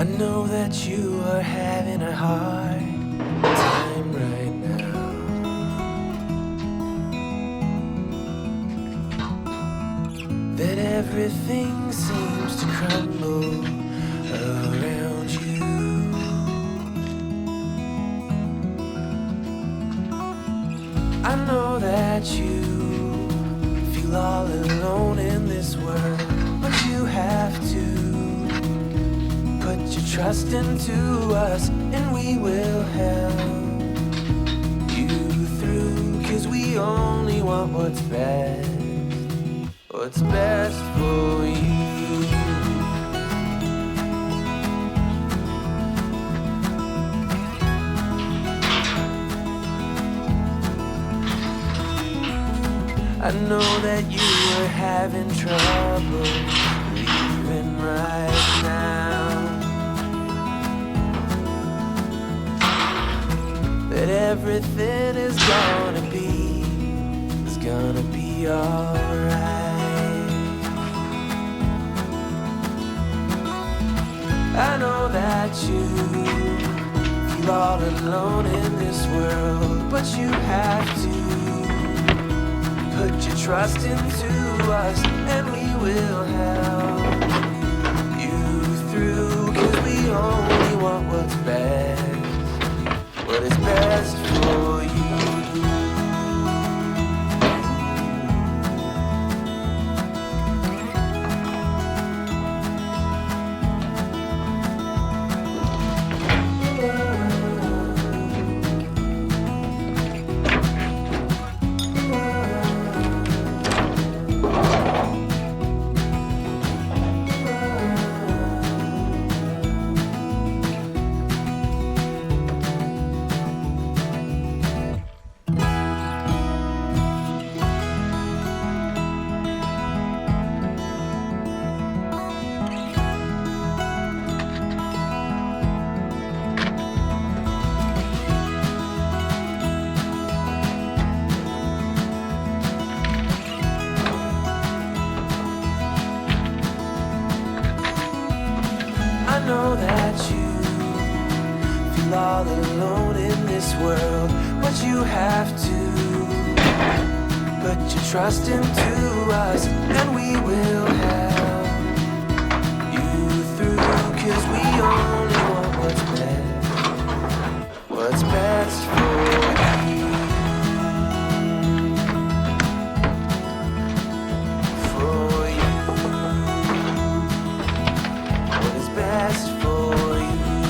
I know that you are having a hard time right now. That everything seems to crumble around you. I know that you feel all alone in this world, but you have to put your trust into us, and we will help you through. 'Cause we only want what's best for you. I know that you are having trouble leaving right now. That everything is gonna be alright. I know that you feel all alone in this world, but you have to put your trust into us, and we will help you through. 'Cause we only want what is best for you. I know that you feel all alone in this world, but you have to put your trust into us, and we will help you through. 'Cause we only want what's best for you. For you. What is best for you.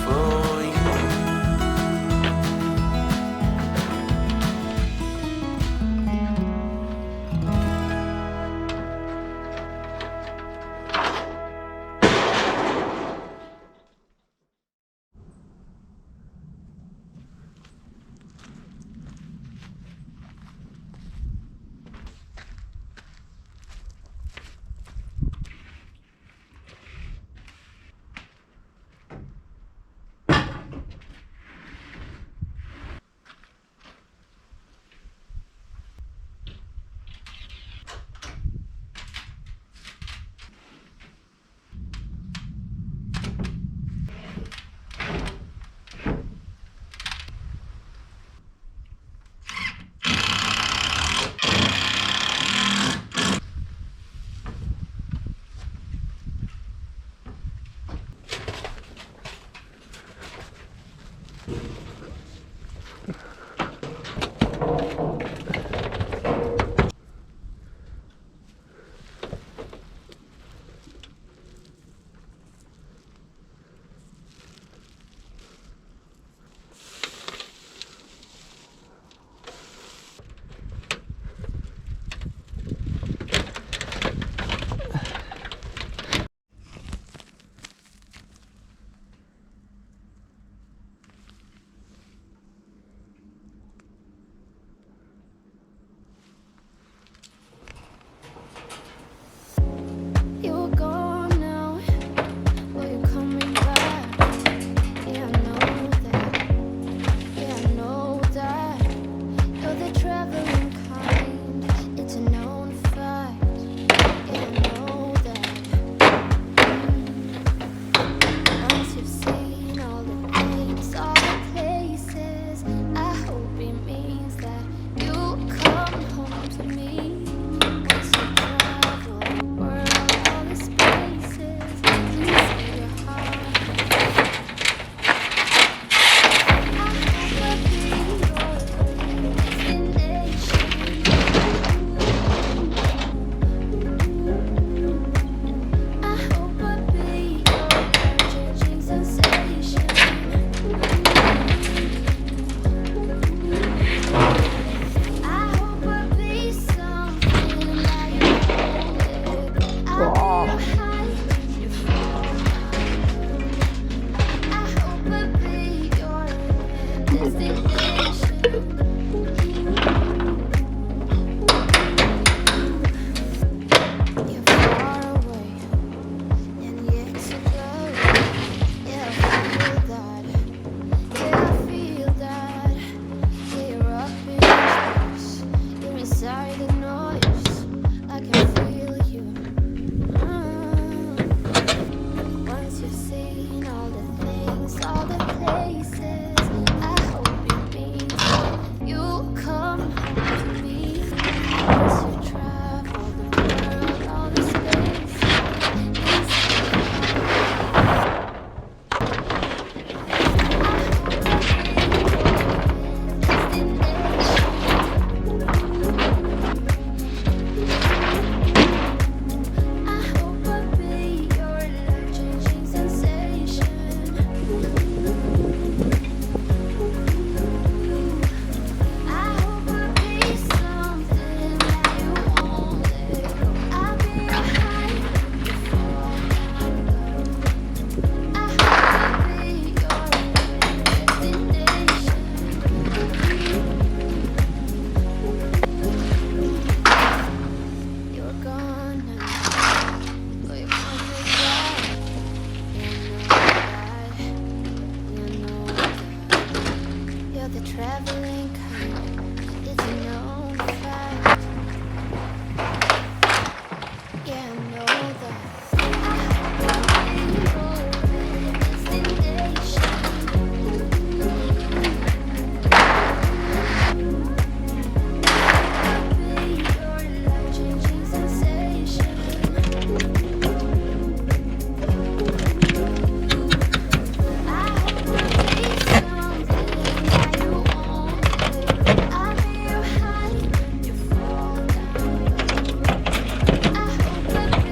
For you. traveling kind, it's a known fact. Yeah, I know that. I will be your destination. I'll be your life-changing sensation. I hope to be something that you want. I'll be your high when you fall down. I hope I'll be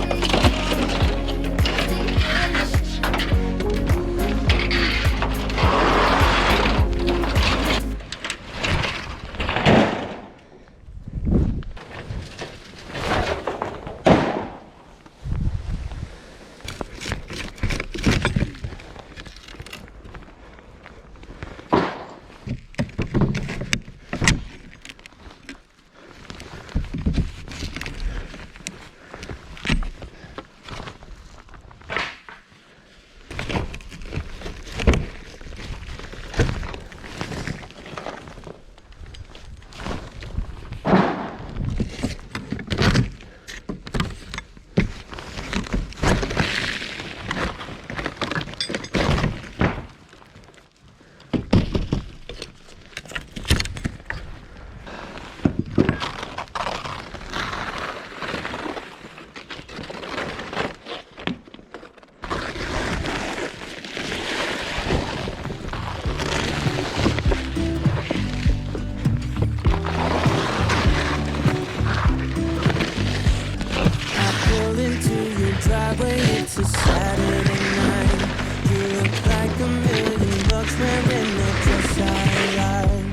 pull into your driveway, it's a Saturday night. You look like $1,000,000 wearing that dress I like.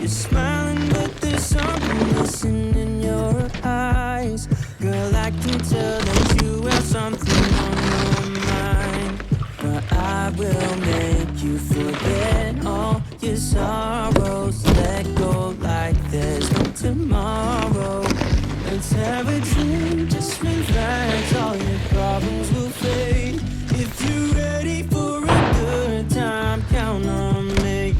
You're smiling, but there's something missing in your eyes. Girl, I can tell that you have something on your mind. But I will make you forget all your sorrows. Let go like there's no tomorrow. Let's have a drink, just relax, all your problems will fade. If you're ready for a good time, count on me.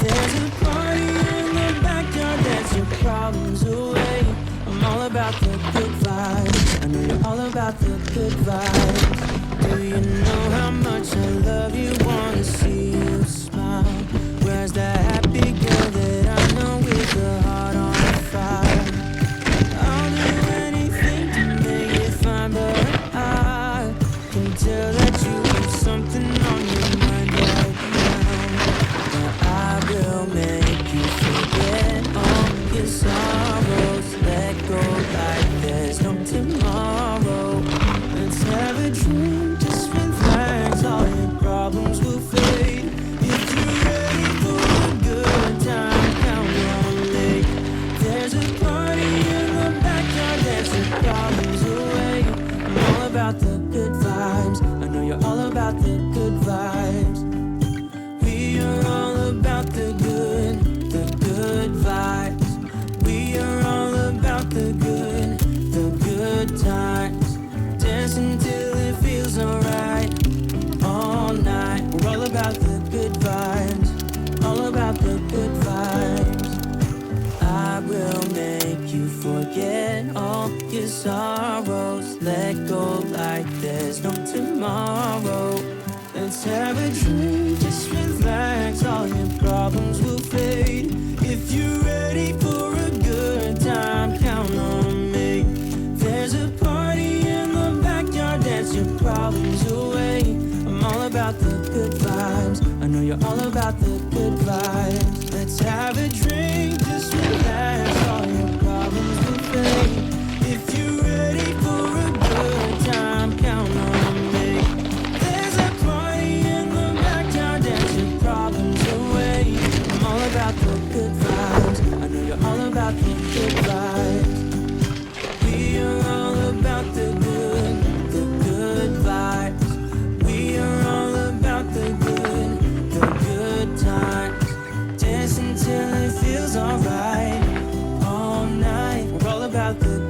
There's a party in the backyard, dance your problems away. I'm all about the good vibes, I know you're all about the good vibes. Do you know how much I love you, wanna see you smile? Where's that happy girl that I know with a heart on fire? I'll do anything to make it fine, but I can tell that you have something on your mind right now. But I will make you forget all your sorrows. Let go like there's no tomorrow. Let's have a drink, just relax, all your problems will fade. If you're ready for a good time, count on me. There's a party in the backyard, dance your problems away. I'm all about the good vibes, I know you're all about the good vibes. We are all about the good vibes. We are all about the good times. Dance until it feels alright, all night. We're all about the good vibes, all about the good vibes. I will make you forget all your sorrows. Let go like there's no tomorrow. Let's have a drink, just relax, all your problems will fade. If you're ready for a good time, count on me. There's a party in the backyard, dance your problems away. I'm all about the good vibes, I know you're all about the good vibes. Let's have a drink, just relax, all your problems will fade. If you're ready for a good time, count on me. There's a party in the backyard, dance your problems away. I'm all about the good vibes, I know you're all about the good vibes. We are all about the good vibes. We are all about the good times. Dance until it feels alright, all night. We're all about the